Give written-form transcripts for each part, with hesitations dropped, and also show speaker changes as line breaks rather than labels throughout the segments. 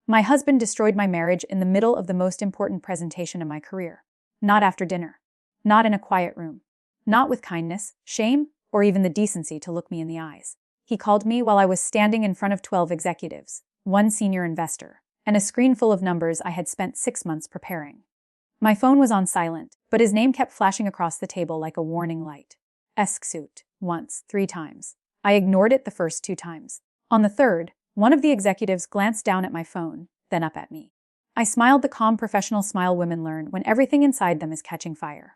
My husband destroyed my marriage in the middle of the most important presentation of my career. Not after dinner. Not in a quiet room. Not with kindness, shame, or even the decency to look me in the eyes. He called me while I was standing in front of 12 executives, one senior investor, and a screen full of numbers I had spent 6 months preparing. My phone was on silent, but his name kept flashing across the table like a warning light. Suit, once, 3 times. I ignored it the first 2 times. On the third, one of the executives glanced down at my phone, then up at me. I smiled the calm professional smile women learn when everything inside them is catching fire.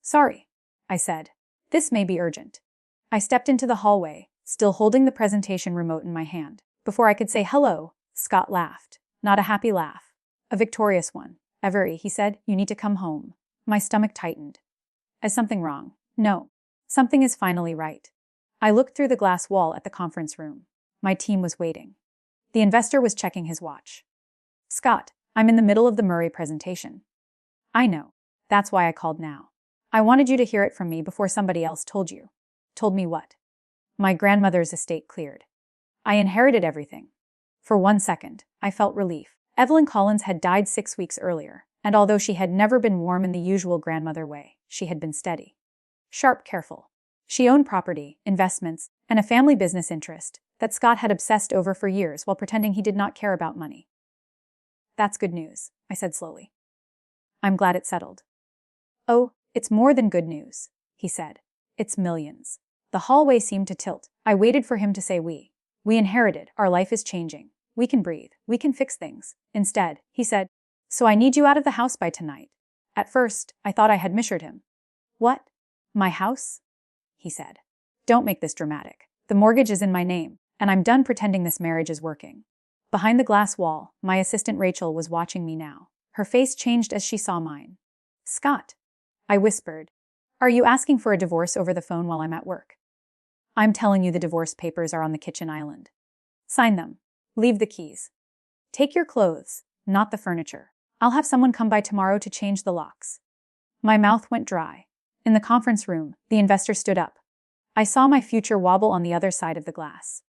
Sorry, I said. This may be urgent. I stepped into the hallway, still holding the presentation remote in my hand. Before I could say hello, Scott laughed. Not a happy laugh. A victorious one. Avery, he said, you need to come home. My stomach tightened. Is something wrong? No. Something is finally right. I looked through the glass wall at the conference room. My team was waiting. The investor was checking his watch. Scott, I'm in the middle of the Murray presentation. I know. That's why I called now. I wanted you to hear it from me before somebody else told you. Told me what? My grandmother's estate cleared. I inherited everything. For 1 second, I felt relief. Evelyn Collins had died 6 weeks earlier, and although she had never been warm in the usual grandmother way, she had been steady. Sharp, careful. She owned property, investments, and a family business interest that Scott had obsessed over for years while pretending he did not care about money. That's good news, I said slowly. I'm glad it settled. Oh, it's more than good news, he said. It's millions. The hallway seemed to tilt. I waited for him to say we. We inherited. Our life is changing. We can breathe. We can fix things. Instead, he said, so I need you out of the house by tonight. At first, I thought I had misheard him. What? My house? He said. Don't make this dramatic. The mortgage is in my name, and I'm done pretending this marriage is working. Behind the glass wall, my assistant Rachel was watching me now. Her face changed as she saw mine. Scott, I whispered. Are you asking for a divorce over the phone while I'm at work? I'm telling you the divorce papers are on the kitchen island. Sign them. Leave the keys. Take your clothes, not the furniture. I'll have someone come by tomorrow to change the locks. My mouth went dry. In the conference room, the investor stood up. I saw my future wobble on the other side of the glass.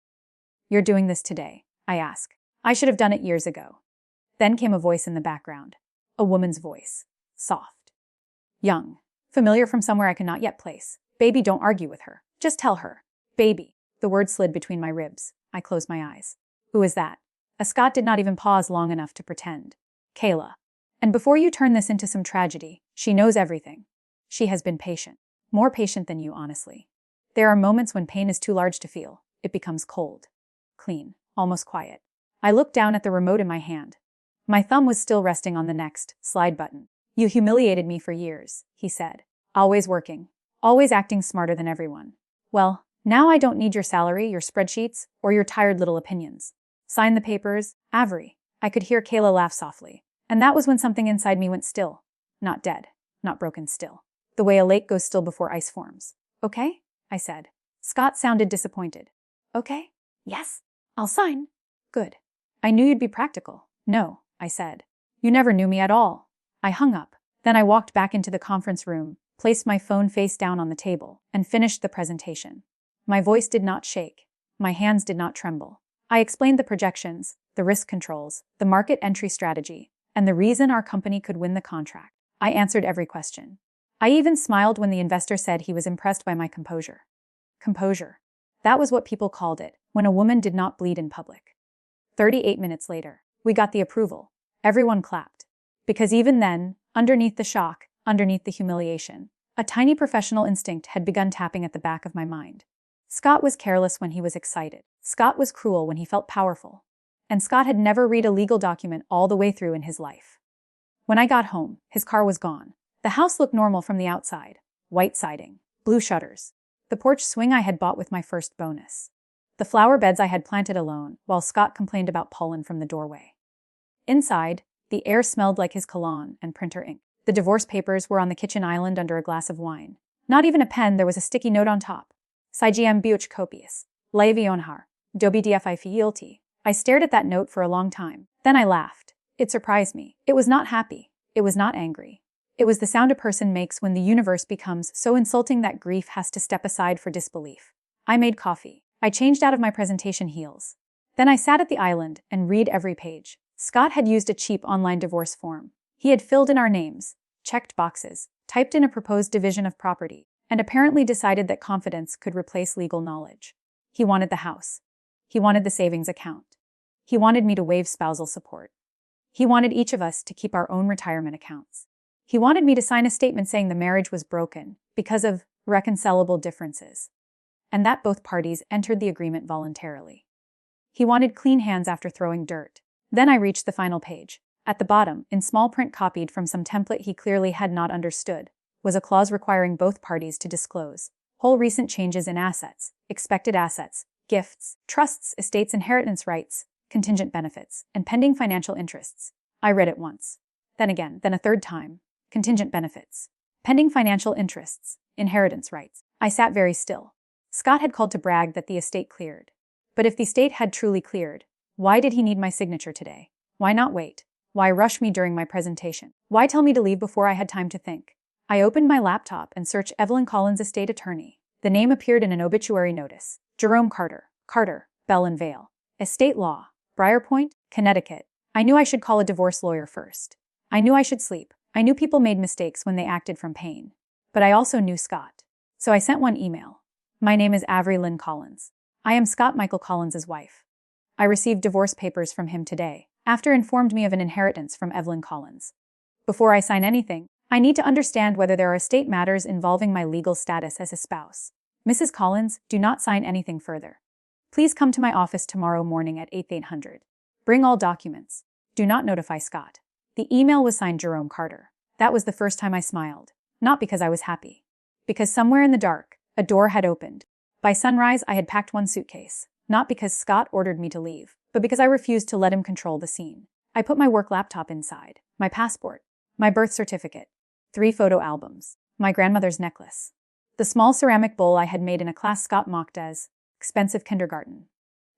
You're doing this today, I asked. I should have done it years ago. Then came a voice in the background. A woman's voice. Soft. Young. Familiar from somewhere I cannot yet place. Baby, don't argue with her. Just tell her. Baby. The word slid between my ribs. I closed my eyes. Who is that? A Scott did not even pause long enough to pretend. Kayla. And before you turn this into some tragedy, she knows everything. She has been patient. More patient than you, honestly. There are moments when pain is too large to feel. It becomes cold. Clean. Almost quiet. I looked down at the remote in my hand. My thumb was still resting on the next slide button. You humiliated me for years, he said. Always working. Always acting smarter than everyone. Well, now I don't need your salary, your spreadsheets, or your tired little opinions. Sign the papers, Avery. I could hear Kayla laugh softly. And that was when something inside me went still. Not dead. Not broken still. The way a lake goes still before ice forms. Okay? I said. Scott sounded disappointed. Okay? Yes. I'll sign. Good. I knew you'd be practical. No, I said. You never knew me at all. I hung up. Then I walked back into the conference room, placed my phone face down on the table, and finished the presentation. My voice did not shake. My hands did not tremble. I explained the projections, the risk controls, the market entry strategy, and the reason our company could win the contract. I answered every question. I even smiled when the investor said he was impressed by my composure. Composure. That was what people called it, when a woman did not bleed in public. 38 minutes later, we got the approval. Everyone clapped. Because even then, underneath the shock, underneath the humiliation, a tiny professional instinct had begun tapping at the back of my mind. Scott was careless when he was excited. Scott was cruel when he felt powerful. And Scott had never read a legal document all the way through in his life. When I got home, his car was gone. The house looked normal from the outside. White siding, blue shutters, the porch swing I had bought with my first bonus. The flower beds I had planted alone, while Scott complained about pollen from the doorway. Inside, the air smelled like his cologne and printer ink. The divorce papers were on the kitchen island under a glass of wine. Not even a pen, there was a sticky note on top. Sigm Buch copious. Leivionhar. Dobi dfi fielti. I stared at that note for a long time. Then I laughed. It surprised me. It was not happy. It was not angry. It was the sound a person makes when the universe becomes so insulting that grief has to step aside for disbelief. I made coffee. I changed out of my presentation heels. Then I sat at the island and read every page. Scott had used a cheap online divorce form. He had filled in our names, checked boxes, typed in a proposed division of property, and apparently decided that confidence could replace legal knowledge. He wanted the house. He wanted the savings account. He wanted me to waive spousal support. He wanted each of us to keep our own retirement accounts. He wanted me to sign a statement saying the marriage was broken because of reconcilable differences, and that both parties entered the agreement voluntarily. He wanted clean hands after throwing dirt. Then I reached the final page. At the bottom, in small print copied from some template he clearly had not understood, was a clause requiring both parties to disclose whole recent changes in assets, expected assets, gifts, trusts, estates, inheritance rights, contingent benefits, and pending financial interests. I read it once. Then again, then a third time. Contingent benefits, pending financial interests, inheritance rights. I sat very still. Scott had called to brag that the estate cleared. But if the estate had truly cleared, why did he need my signature today? Why not wait? Why rush me during my presentation? Why tell me to leave before I had time to think? I opened my laptop and searched Evelyn Collins' estate attorney. The name appeared in an obituary notice. Jerome Carter, Bell and Vale. Estate law, Briarpoint, Connecticut. I knew I should call a divorce lawyer first. I knew I should sleep. I knew people made mistakes when they acted from pain. But I also knew Scott. So I sent one email. My name is Avery Lynn Collins. I am Scott Michael Collins' wife. I received divorce papers from him today, after informed me of an inheritance from Evelyn Collins. Before I sign anything, I need to understand whether there are estate matters involving my legal status as a spouse. Mrs. Collins, do not sign anything further. Please come to my office tomorrow morning at 800. Bring all documents. Do not notify Scott. The email was signed Jerome Carter. That was the first time I smiled. Not because I was happy. Because somewhere in the dark, a door had opened. By sunrise, I had packed one suitcase. Not because Scott ordered me to leave, but because I refused to let him control the scene. I put my work laptop inside, my passport, my birth certificate, 3 photo albums, my grandmother's necklace, the small ceramic bowl I had made in a class Scott mocked as expensive kindergarten.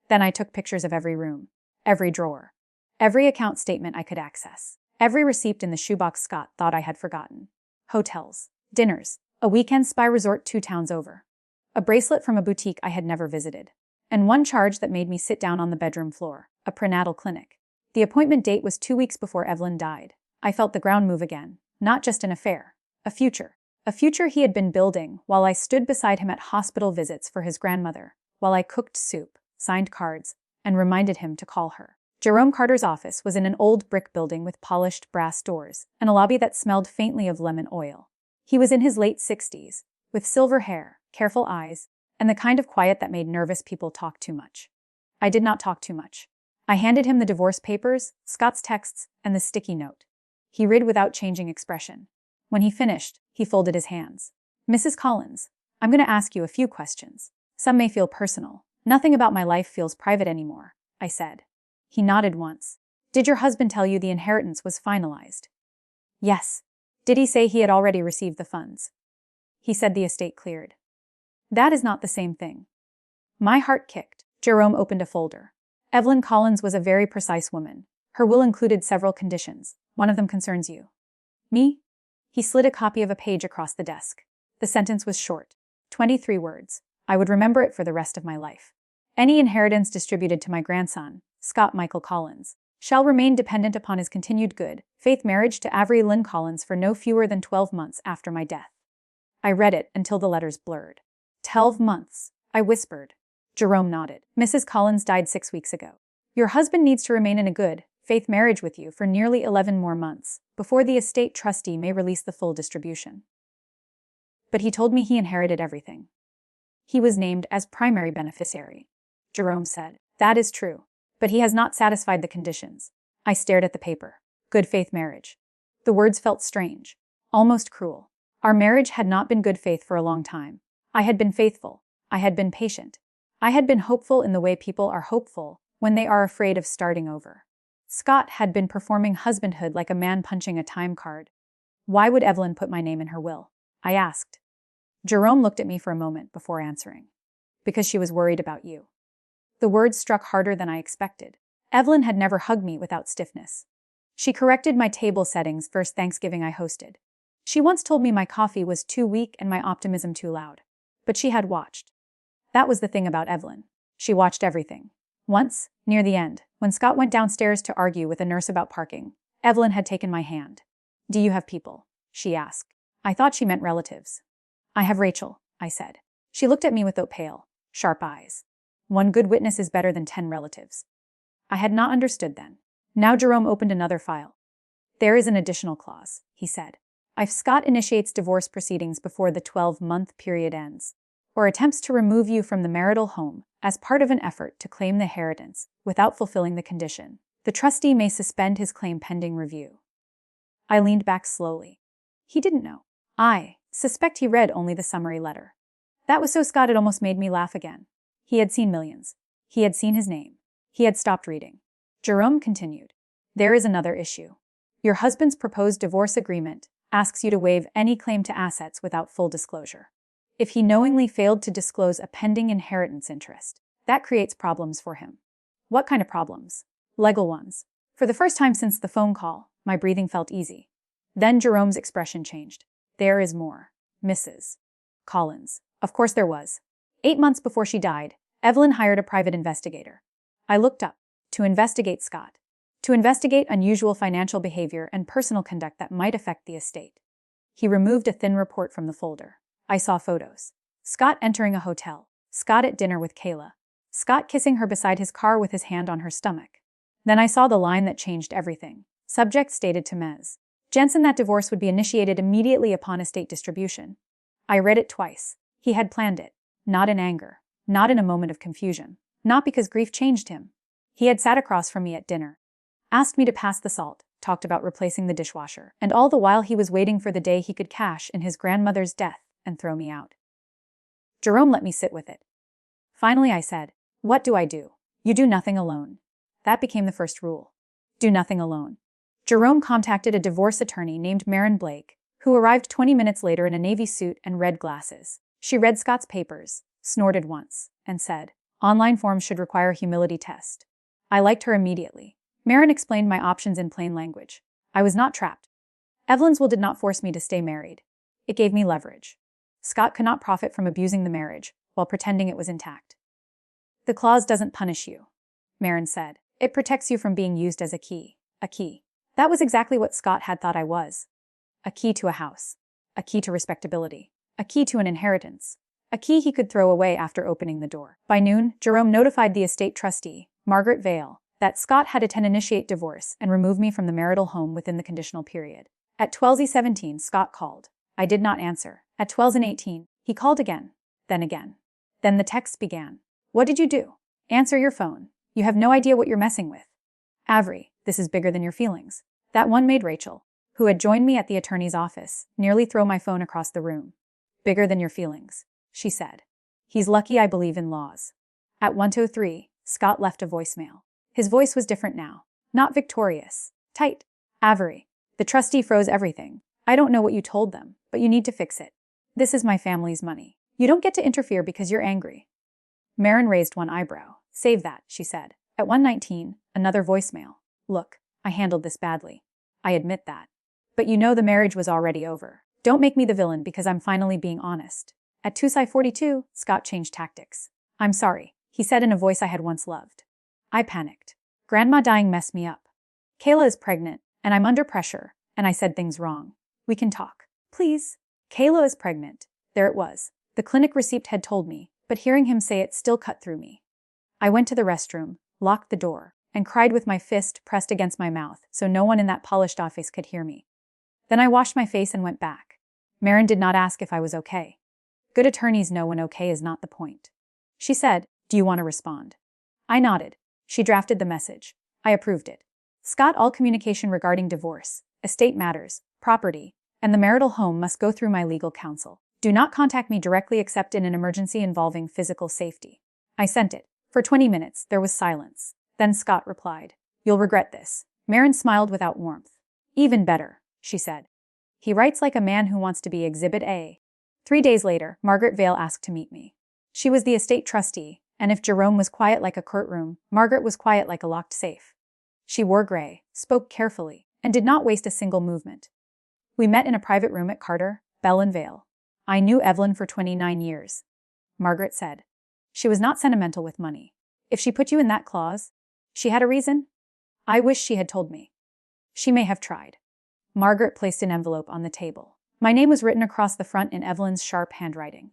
Then I took pictures of every room, every drawer, every account statement I could access, every receipt in the shoebox Scott thought I had forgotten. Hotels, dinners, a weekend spa resort 2 towns over, a bracelet from a boutique I had never visited, and one charge that made me sit down on the bedroom floor, a prenatal clinic. The appointment date was 2 weeks before Evelyn died. I felt the ground move again, not just an affair, a future. A future he had been building while I stood beside him at hospital visits for his grandmother, while I cooked soup, signed cards, and reminded him to call her. Jerome Carter's office was in an old brick building with polished brass doors and a lobby that smelled faintly of lemon oil. He was in his late 60s, with silver hair, careful eyes, and the kind of quiet that made nervous people talk too much. I did not talk too much. I handed him the divorce papers, Scott's texts, and the sticky note. He read without changing expression. When he finished, he folded his hands. Mrs. Collins, I'm going to ask you a few questions. Some may feel personal. Nothing about my life feels private anymore, I said. He nodded once. Did your husband tell you the inheritance was finalized? Yes. Did he say he had already received the funds? He said the estate cleared. That is not the same thing. My heart kicked. Jerome opened a folder. Evelyn Collins was a very precise woman. Her will included several conditions. One of them concerns you. Me? He slid a copy of a page across the desk. The sentence was short. 23 words. I would remember it for the rest of my life. Any inheritance distributed to my grandson, Scott Michael Collins, shall remain dependent upon his continued good faith marriage to Avery Lynn Collins for no fewer than 12 months after my death. I read it until the letters blurred. 12 months, I whispered. Jerome nodded. Mrs. Collins died 6 weeks ago. Your husband needs to remain in a good faith marriage with you for nearly 11 more months before the estate trustee may release the full distribution. But he told me he inherited everything. He was named as primary beneficiary. Jerome said, that is true, but he has not satisfied the conditions. I stared at the paper. Good faith marriage. The words felt strange, almost cruel. Our marriage had not been good faith for a long time. I had been faithful. I had been patient. I had been hopeful in the way people are hopeful when they are afraid of starting over. Scott had been performing husbandhood like a man punching a time card. Why would Evelyn put my name in her will? I asked. Jerome looked at me for a moment before answering. Because she was worried about you. The words struck harder than I expected. Evelyn had never hugged me without stiffness. She corrected my table settings first Thanksgiving I hosted. She once told me my coffee was too weak and my optimism too loud. But she had watched. That was the thing about Evelyn. She watched everything. Once, near the end, when Scott went downstairs to argue with a nurse about parking, Evelyn had taken my hand. "Do you have people?" she asked. I thought she meant relatives. "I have Rachel," I said. She looked at me with those pale, sharp eyes. "One good witness is better than 10 relatives." I had not understood then. Now Jerome opened another file. "There is an additional clause," he said. "If Scott initiates divorce proceedings before the 12-month period ends, or attempts to remove you from the marital home as part of an effort to claim the inheritance without fulfilling the condition, the trustee may suspend his claim pending review." I leaned back slowly. He didn't know. I suspect he read only the summary letter. That was so Scott it almost made me laugh again. He had seen millions. He had seen his name. He had stopped reading. Jerome continued. "There is another issue. Your husband's proposed divorce agreement asks you to waive any claim to assets without full disclosure. If he knowingly failed to disclose a pending inheritance interest, that creates problems for him." "What kind of problems?" "Legal ones." For the first time since the phone call, my breathing felt easy. Then Jerome's expression changed. "There is more. Mrs. Collins." Of course there was. 8 months before she died, Evelyn hired a private investigator. I looked up. To investigate Scott. To investigate unusual financial behavior and personal conduct that might affect the estate. He removed a thin report from the folder. I saw photos. Scott entering a hotel. Scott at dinner with Kayla. Scott kissing her beside his car with his hand on her stomach. Then I saw the line that changed everything. Subject stated to Ms. Jensen that divorce would be initiated immediately upon estate distribution. I read it twice. He had planned it. Not in anger. Not in a moment of confusion. Not because grief changed him. He had sat across from me at dinner. Asked me to pass the salt. Talked about replacing the dishwasher. And all the while he was waiting for the day he could cash in his grandmother's death and throw me out. Jerome let me sit with it. Finally I said, "What do I do?" "You do nothing alone." That became the first rule. Do nothing alone. Jerome contacted a divorce attorney named Maren Blake, who arrived 20 minutes later in a navy suit and red glasses. She read Scott's papers, snorted once, and said, "Online forms should require humility test." I liked her immediately. Maren explained my options in plain language. I was not trapped. Evelyn's will did not force me to stay married. It gave me leverage. Scott could not profit from abusing the marriage while pretending it was intact. "The clause doesn't punish you," Maren said. "It protects you from being used as a key." A key. That was exactly what Scott had thought I was. A key to a house. A key to respectability. A key to an inheritance. A key he could throw away after opening the door. By noon, Jerome notified the estate trustee, Margaret Vale, that Scott had to initiate divorce and remove me from the marital home within the conditional period. At 12:17, Scott called. I did not answer. At 12:18, he called again. Then again. Then the texts began. "What did you do? Answer your phone. You have no idea what you're messing with. Avery, this is bigger than your feelings." That one made Rachel, who had joined me at the attorney's office, nearly throw my phone across the room. "Bigger than your feelings," she said. "He's lucky I believe in laws." At 1:03, Scott left a voicemail. His voice was different now. Not victorious. Tight. "Avery, the trustee froze everything. I don't know what you told them, but you need to fix it. This is my family's money. You don't get to interfere because you're angry." Maren raised one eyebrow. "Save that," she said. At 1:19, another voicemail. "Look, I handled this badly. I admit that. But you know the marriage was already over. Don't make me the villain because I'm finally being honest." At 2:42, Scott changed tactics. "I'm sorry," he said in a voice I had once loved. I panicked. Grandma dying messed me up. Kayla is pregnant, and I'm under pressure, and I said things wrong. We can talk. Please? Kayla is pregnant. There it was. The clinic receipt had told me, but hearing him say it still cut through me. I went to the restroom, locked the door, and cried with my fist pressed against my mouth so no one in that polished office could hear me. Then I washed my face and went back. Maren did not ask if I was okay. Good attorneys know when okay is not the point. She said, "Do you want to respond?" I nodded. She drafted the message. I approved it. "Scott, all communication regarding divorce, estate matters, property, and the marital home must go through my legal counsel. Do not contact me directly except in an emergency involving physical safety." I sent it. For 20 minutes, there was silence. Then Scott replied, "You'll regret this." Maren smiled without warmth. "Even better," she said. "He writes like a man who wants to be Exhibit A." 3 days later, Margaret Vale asked to meet me. She was the estate trustee, and if Jerome was quiet like a courtroom, Margaret was quiet like a locked safe. She wore gray, spoke carefully, and did not waste a single movement. We met in a private room at Carter, Bell and Vale. "I knew Evelyn for 29 years," Margaret said. "She was not sentimental with money. If she put you in that clause, she had a reason? I wish she had told me. She may have tried. Margaret placed an envelope on the table. My name was written across the front in Evelyn's sharp handwriting.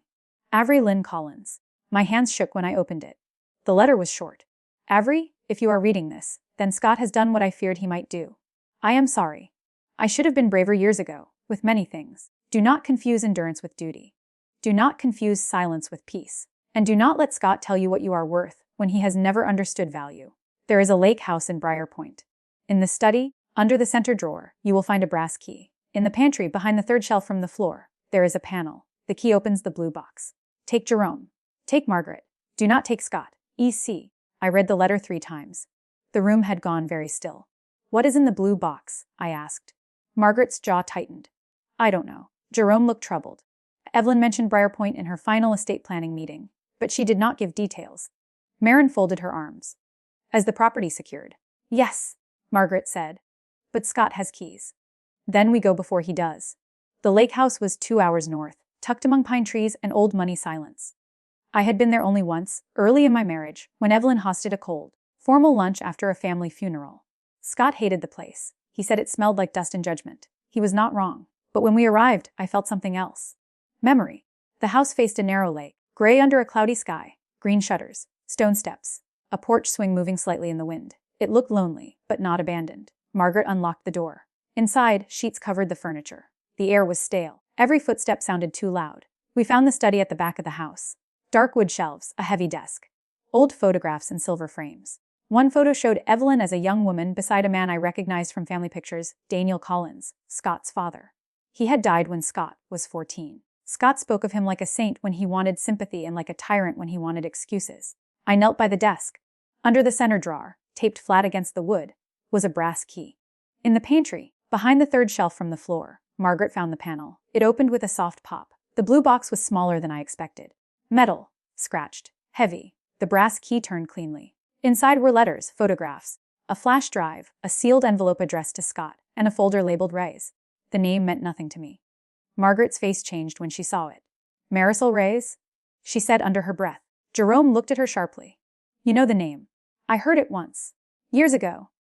Avery Lynn Collins. My hands shook when I opened it. The letter was short. Avery, if you are reading this, then Scott has done what I feared he might do. I am sorry. I should have been braver years ago, with many things. Do not confuse endurance with duty. Do not confuse silence with peace. And do not let Scott tell you what you are worth when he has never understood value. There is a lake house in Briar Point. In the study, under the center drawer, you will find a brass key. In the pantry, behind the third shelf from the floor, there is a panel. The key opens the blue box. Take Jerome. Take Margaret. Do not take Scott. E.C. I read the letter 3 times. The room had gone very still. What is in the blue box? I asked. Margaret's jaw tightened. I don't know. Jerome looked troubled. Evelyn mentioned Briar Point in her final estate planning meeting, but she did not give details. Marin folded her arms. As the property secured. Yes, Margaret said. But Scott has keys. Then we go before he does. The lake house was 2 hours north, tucked among pine trees and old money silence. I had been there only once, early in my marriage, when Evelyn hosted a cold, formal lunch after a family funeral. Scott hated the place. He said it smelled like dust and judgment. He was not wrong. But when we arrived, I felt something else. Memory. The house faced a narrow lake, gray under a cloudy sky, green shutters, stone steps, a porch swing moving slightly in the wind. It looked lonely, but not abandoned. Margaret unlocked the door. Inside, sheets covered the furniture. The air was stale. Every footstep sounded too loud. We found the study at the back of the house. Dark wood shelves, a heavy desk. Old photographs in silver frames. One photo showed Evelyn as a young woman beside a man I recognized from family pictures, Daniel Collins, Scott's father. He had died when Scott was 14. Scott spoke of him like a saint when he wanted sympathy and like a tyrant when he wanted excuses. I knelt by the desk. Under the center drawer, taped flat against the wood, was a brass key. In the pantry, behind the third shelf from the floor, Margaret found the panel. It opened with a soft pop. The blue box was smaller than I expected. Metal, scratched, heavy. The brass key turned cleanly. Inside were letters, photographs, a flash drive, a sealed envelope addressed to Scott, and a folder labeled Reyes. The name meant nothing to me. Margaret's face changed when she saw it. Marisol Reyes? She said under her breath. Jerome looked at her sharply. You know the name. I heard it once. Years ago.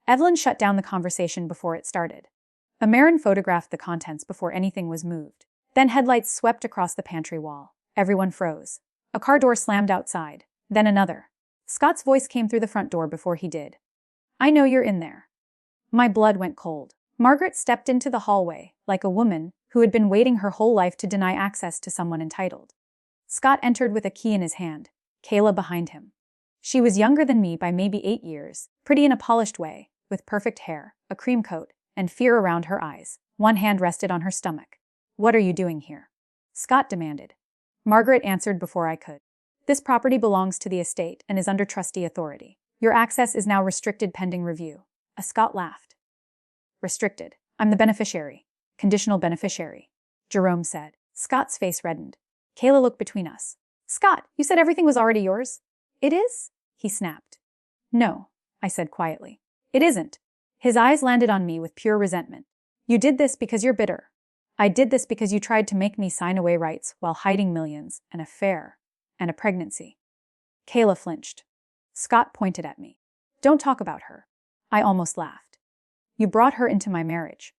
Evelyn shut down the conversation before it started. Marin photographed the contents before anything was moved. Then headlights swept across the pantry wall. Everyone froze. A car door slammed outside. Then another. Scott's voice came through the front door before he did. I know you're in there. My blood went cold. Margaret stepped into the hallway, like a woman who had been waiting her whole life to deny access to someone entitled. Scott entered with a key in his hand, Kayla behind him. She was younger than me by maybe 8 years, pretty in a polished way, with perfect hair, a cream coat, and fear around her eyes. One hand rested on her stomach. What are you doing here? Scott demanded. Margaret answered before I could. This property belongs to the estate and is under trustee authority. Your access is now restricted pending review. Scott laughed. Restricted. I'm the beneficiary. Conditional beneficiary. Jerome said. Scott's face reddened. Kayla looked between us. Scott, you said everything was already yours? It is? He snapped. No, I said quietly. It isn't. His eyes landed on me with pure resentment. You did this because you're bitter. I did this because you tried to make me sign away rights while hiding millions, an affair, and a pregnancy. Kayla flinched. Scott pointed at me. Don't talk about her. I almost laughed. You brought her into my marriage.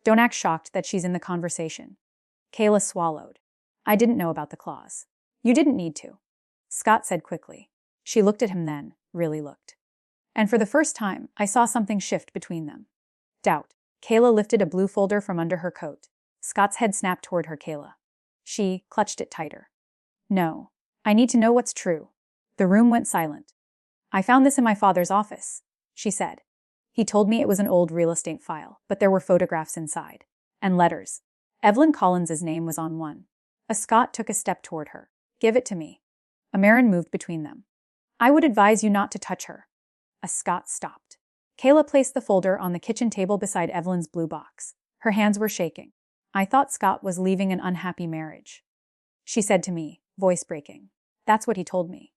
Don't act shocked that she's in the conversation. Kayla swallowed. I didn't know about the clause. You didn't need to. Scott said quickly. She looked at him then, really looked. And for the first time, I saw something shift between them. Doubt. Kayla lifted a blue folder from under her coat. Scott's head snapped toward her. Kayla. She clutched it tighter. No. I need to know what's true. The room went silent. I found this in my father's office, she said. He told me it was an old real estate file, but there were photographs inside. And letters. Evelyn Collins's name was on one. Scott took a step toward her. Give it to me. Marin moved between them. I would advise you not to touch her. Scott stopped. Kayla placed the folder on the kitchen table beside Evelyn's blue box. Her hands were shaking. I thought Scott was leaving an unhappy marriage. She said to me, voice breaking. That's what he told me.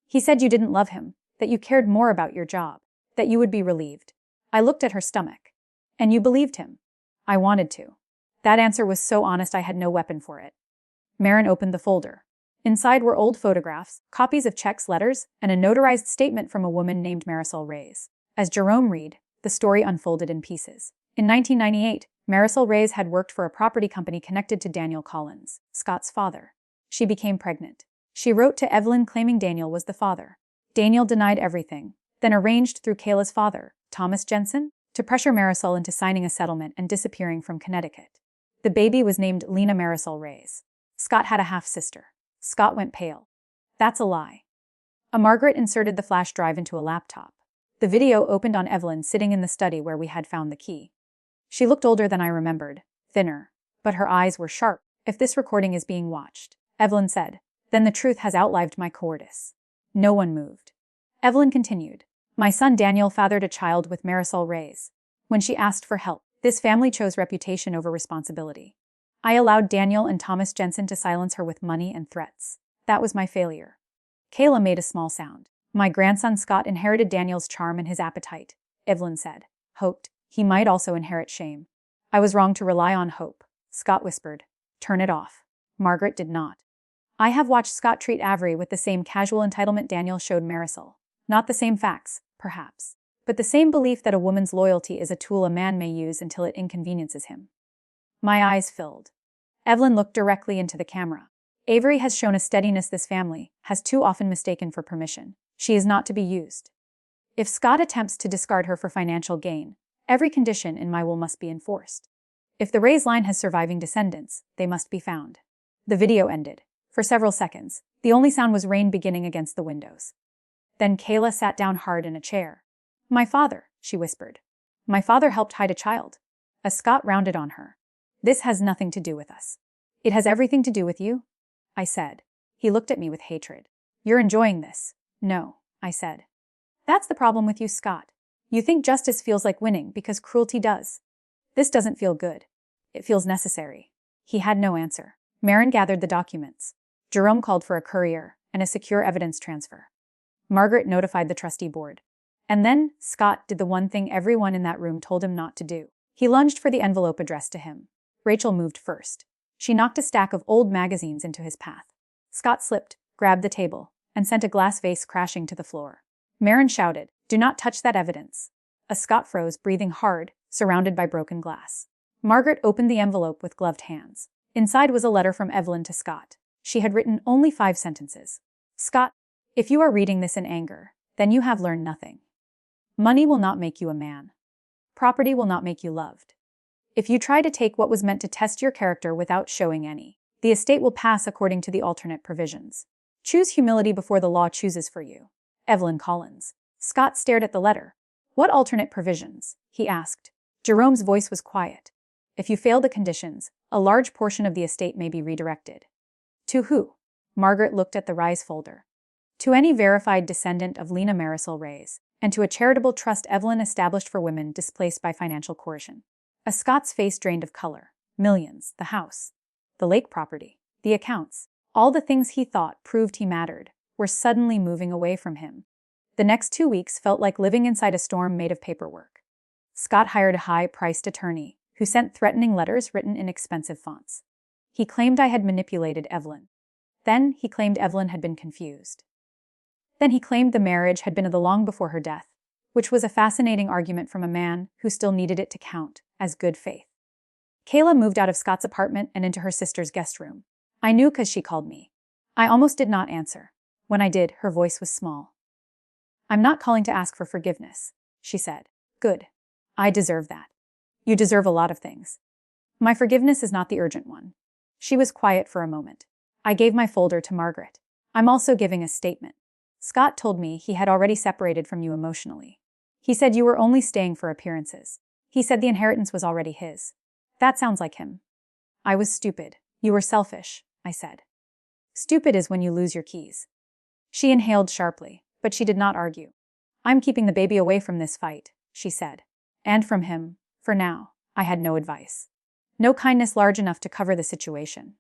He said you didn't love him, that you cared more about your job, that you would be relieved. I looked at her stomach. And you believed him. I wanted to. That answer was so honest I had no weapon for it. Marin opened the folder. Inside were old photographs, copies of checks, letters, and a notarized statement from a woman named Marisol Reyes. As Jerome read, the story unfolded in pieces. In 1998, Marisol Reyes had worked for a property company connected to Daniel Collins, Scott's father. She became pregnant. She wrote to Evelyn claiming Daniel was the father. Daniel denied everything, then arranged through Kayla's father, Thomas Jensen, to pressure Marisol into signing a settlement and disappearing from Connecticut. The baby was named Lena Marisol Reyes. Scott had a half-sister. Scott went pale. That's a lie. Margaret inserted the flash drive into a laptop. The video opened on Evelyn sitting in the study where we had found the key. She looked older than I remembered, thinner, but her eyes were sharp. If this recording is being watched, Evelyn said, then the truth has outlived my cowardice. No one moved. Evelyn continued. My son Daniel fathered a child with Marisol Reyes. When she asked for help, this family chose reputation over responsibility. I allowed Daniel and Thomas Jensen to silence her with money and threats. That was my failure. Kayla made a small sound. My grandson Scott inherited Daniel's charm and his appetite, Evelyn said. Hoped he might also inherit shame. I was wrong to rely on hope, Scott whispered. Turn it off. Margaret did not. I have watched Scott treat Avery with the same casual entitlement Daniel showed Marisol. Not the same facts, perhaps, but the same belief that a woman's loyalty is a tool a man may use until it inconveniences him. My eyes filled. Evelyn looked directly into the camera. Avery has shown a steadiness this family has too often mistaken for permission. She is not to be used. If Scott attempts to discard her for financial gain, every condition in my will must be enforced. If the Reyes line has surviving descendants, they must be found. The video ended. For several seconds, the only sound was rain beginning against the windows. Then Kayla sat down hard in a chair. My father, she whispered. My father helped hide a child. As Scott rounded on her. This has nothing to do with us. It has everything to do with you, I said. He looked at me with hatred. You're enjoying this. No, I said. That's the problem with you, Scott. You think justice feels like winning because cruelty does. This doesn't feel good. It feels necessary. He had no answer. Marin gathered the documents. Jerome called for a courier and a secure evidence transfer. Margaret notified the trustee board. And then, Scott did the one thing everyone in that room told him not to do. He lunged for the envelope addressed to him. Rachel moved first. She knocked a stack of old magazines into his path. Scott slipped, grabbed the table, and sent a glass vase crashing to the floor. Marin shouted, "Do not touch that evidence." As Scott froze, breathing hard, surrounded by broken glass. Margaret opened the envelope with gloved hands. Inside was a letter from Evelyn to Scott. She had written only 5 sentences. Scott, if you are reading this in anger, then you have learned nothing. Money will not make you a man. Property will not make you loved. If you try to take what was meant to test your character without showing any, the estate will pass according to the alternate provisions. Choose humility before the law chooses for you. Evelyn Collins. Scott stared at the letter. What alternate provisions? He asked. Jerome's voice was quiet. If you fail the conditions, a large portion of the estate may be redirected. To who? Margaret looked at the Rise folder. To any verified descendant of Lena Marisol Reyes, and to a charitable trust Evelyn established for women displaced by financial coercion. As Scott's face drained of color, millions, the house, the lake property, the accounts, all the things he thought proved he mattered, were suddenly moving away from him. The next 2 weeks felt like living inside a storm made of paperwork. Scott hired a high-priced attorney, who sent threatening letters written in expensive fonts. He claimed I had manipulated Evelyn. Then he claimed Evelyn had been confused. Then he claimed the marriage had been of the long before her death, which was a fascinating argument from a man who still needed it to count as good faith. Kayla moved out of Scott's apartment and into her sister's guest room. I knew because she called me. I almost did not answer. When I did, her voice was small. I'm not calling to ask for forgiveness, she said. Good. I deserve that. You deserve a lot of things. My forgiveness is not the urgent one. She was quiet for a moment. I gave my folder to Margaret. I'm also giving a statement. Scott told me he had already separated from you emotionally. He said you were only staying for appearances. He said the inheritance was already his. That sounds like him. I was stupid. You were selfish, I said. Stupid is when you lose your keys. She inhaled sharply, but she did not argue. I'm keeping the baby away from this fight, she said. And from him, for now. I had no advice. No kindness large enough to cover the situation.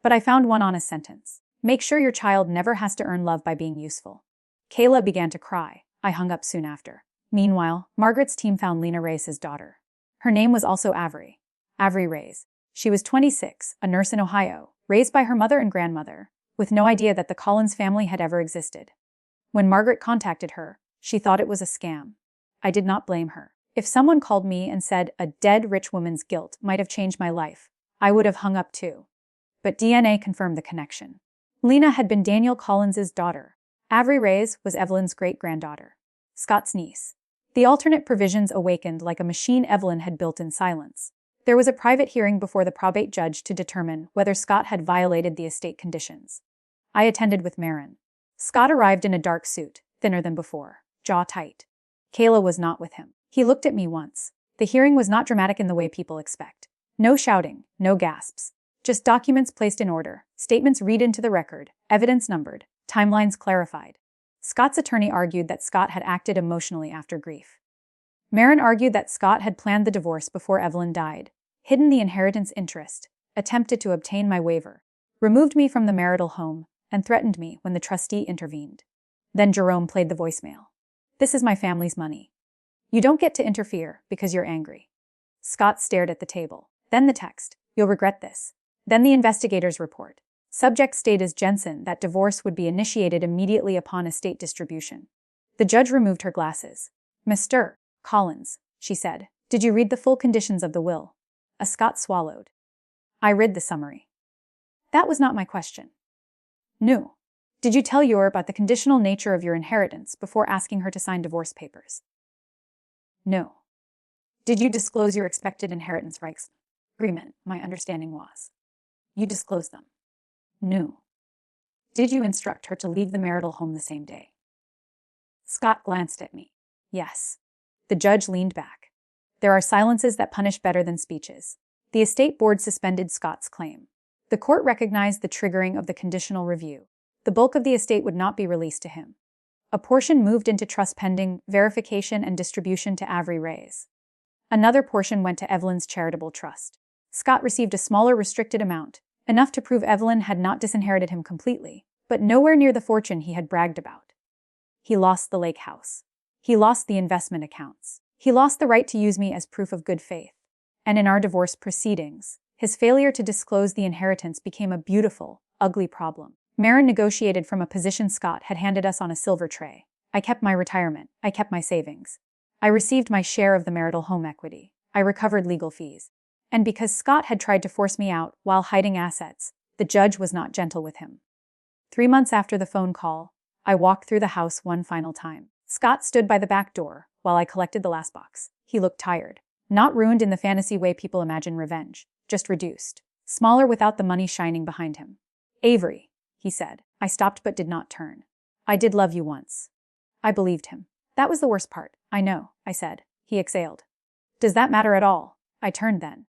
But I found one honest sentence. Make sure your child never has to earn love by being useful. Kayla began to cry. I hung up soon after. Meanwhile, Margaret's team found Lena Reyes' daughter. Her name was also Avery. Avery Reyes. She was 26, a nurse in Ohio, raised by her mother and grandmother, with no idea that the Collins family had ever existed. When Margaret contacted her, she thought it was a scam. I did not blame her. If someone called me and said a dead rich woman's guilt might have changed my life, I would have hung up too. But DNA confirmed the connection. Lena had been Daniel Collins's daughter. Avery Reyes was Evelyn's great-granddaughter, Scott's niece. The alternate provisions awakened like a machine Evelyn had built in silence. There was a private hearing before the probate judge to determine whether Scott had violated the estate conditions. I attended with Marin. Scott arrived in a dark suit, thinner than before, jaw tight. Kayla was not with him. He looked at me once. The hearing was not dramatic in the way people expect. No shouting, no gasps. Just documents placed in order, statements read into the record, evidence numbered, timelines clarified. Scott's attorney argued that Scott had acted emotionally after grief. Marin argued that Scott had planned the divorce before Evelyn died, hidden the inheritance interest, attempted to obtain my waiver, removed me from the marital home, and threatened me when the trustee intervened. Then Jerome played the voicemail. "This is my family's money. You don't get to interfere because you're angry." Scott stared at the table. Then the text. "You'll regret this." Then the investigator's report. Subject state is Jensen that divorce would be initiated immediately upon estate distribution. The judge removed her glasses. "Mr. Collins," she said, "did you read the full conditions of the will?" Scott swallowed. "I read the summary." "That was not my question." "No. Did you tell your about the conditional nature of your inheritance before asking her to sign divorce papers?" "No." "Did you disclose your expected inheritance rights agreement?" "My understanding was." "You disclosed them?" "No." "Did you instruct her to leave the marital home the same day?" Scott glanced at me. "Yes." The judge leaned back. There are silences that punish better than speeches. The estate board suspended Scott's claim. The court recognized the triggering of the conditional review. The bulk of the estate would not be released to him. A portion moved into trust pending verification and distribution to Avery Reyes. Another portion went to Evelyn's charitable trust. Scott received a smaller restricted amount, enough to prove Evelyn had not disinherited him completely, but nowhere near the fortune he had bragged about. He lost the lake house. He lost the investment accounts. He lost the right to use me as proof of good faith. And in our divorce proceedings, his failure to disclose the inheritance became a beautiful, ugly problem. Marin negotiated from a position Scott had handed us on a silver tray. I kept my retirement. I kept my savings. I received my share of the marital home equity. I recovered legal fees. And because Scott had tried to force me out while hiding assets, the judge was not gentle with him. 3 months after the phone call, I walked through the house one final time. Scott stood by the back door while I collected the last box. He looked tired. Not ruined in the fantasy way people imagine revenge, just reduced. Smaller without the money shining behind him. "Avery," he said. I stopped but did not turn. "I did love you once." I believed him. "That was the worst part." "I know," I said. He exhaled. "Does that matter at all?" I turned then.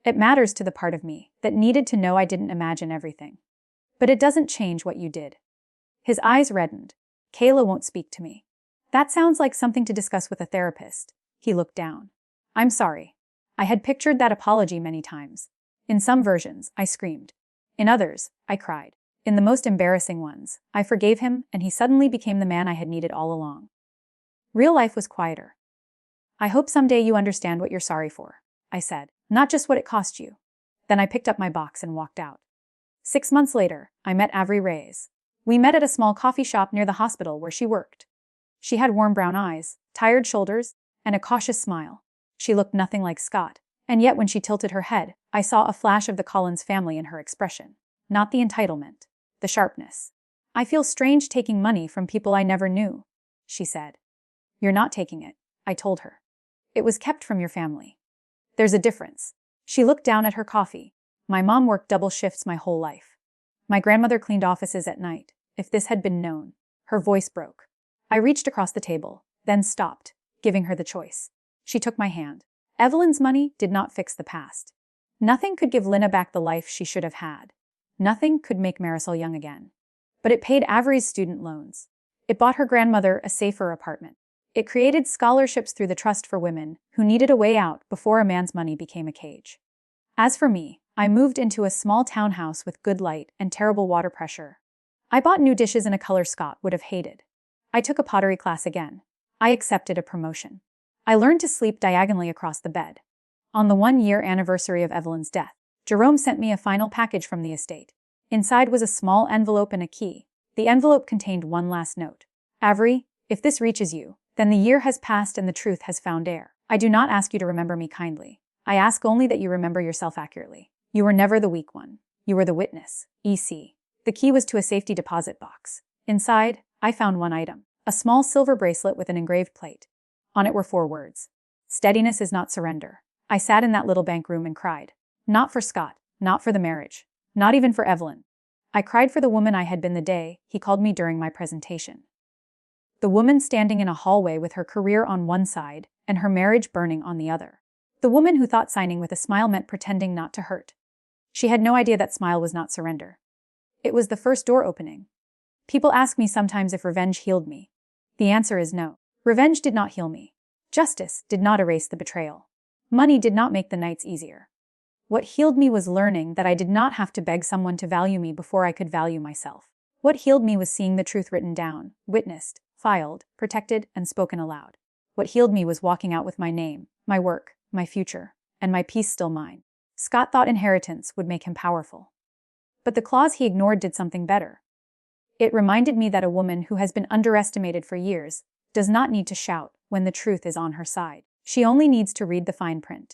"It matters to the part of me that needed to know I didn't imagine everything. But it doesn't change what you did." His eyes reddened. "Kayla won't speak to me." "That sounds like something to discuss with a therapist." He looked down. "I'm sorry." I had pictured that apology many times. In some versions, I screamed. In others, I cried. In the most embarrassing ones, I forgave him and he suddenly became the man I had needed all along. Real life was quieter. "I hope someday you understand what you're sorry for," I said, "not just what it cost you." Then I picked up my box and walked out. 6 months later, I met Avery Reyes. We met at a small coffee shop near the hospital where she worked. She had warm brown eyes, tired shoulders, and a cautious smile. She looked nothing like Scott, and yet when she tilted her head, I saw a flash of the Collins family in her expression. Not the entitlement, the sharpness. "I feel strange taking money from people I never knew," she said. "You're not taking it," I told her. "It was kept from your family. There's a difference." She looked down at her coffee. "My mom worked double shifts my whole life. My grandmother cleaned offices at night. If this had been known." Her voice broke. I reached across the table, then stopped, giving her the choice. She took my hand. Evelyn's money did not fix the past. Nothing could give Lena back the life she should have had. Nothing could make Marisol young again. But it paid Avery's student loans. It bought her grandmother a safer apartment. It created scholarships through the Trust for Women who needed a way out before a man's money became a cage. As for me, I moved into a small townhouse with good light and terrible water pressure. I bought new dishes in a color Scott would have hated. I took a pottery class again. I accepted a promotion. I learned to sleep diagonally across the bed. On the 1-year anniversary of Evelyn's death, Jerome sent me a final package from the estate. Inside was a small envelope and a key. The envelope contained one last note. Avery, if this reaches you, then the year has passed and the truth has found air. I do not ask you to remember me kindly. I ask only that you remember yourself accurately. You were never the weak one. You were the witness. EC. The key was to a safety deposit box. Inside, I found one item. A small silver bracelet with an engraved plate. On it were 4 words. Steadiness is not surrender. I sat in that little bank room and cried. Not for Scott. Not for the marriage. Not even for Evelyn. I cried for the woman I had been the day he called me during my presentation. The woman standing in a hallway with her career on one side and her marriage burning on the other. The woman who thought signing with a smile meant pretending not to hurt. She had no idea that smile was not surrender. It was the first door opening. People ask me sometimes if revenge healed me. The answer is no. Revenge did not heal me. Justice did not erase the betrayal. Money did not make the nights easier. What healed me was learning that I did not have to beg someone to value me before I could value myself. What healed me was seeing the truth written down, witnessed, filed, protected, and spoken aloud. What healed me was walking out with my name, my work, my future, and my peace still mine. Scott thought inheritance would make him powerful. But the clause he ignored did something better. It reminded me that a woman who has been underestimated for years does not need to shout when the truth is on her side. She only needs to read the fine print.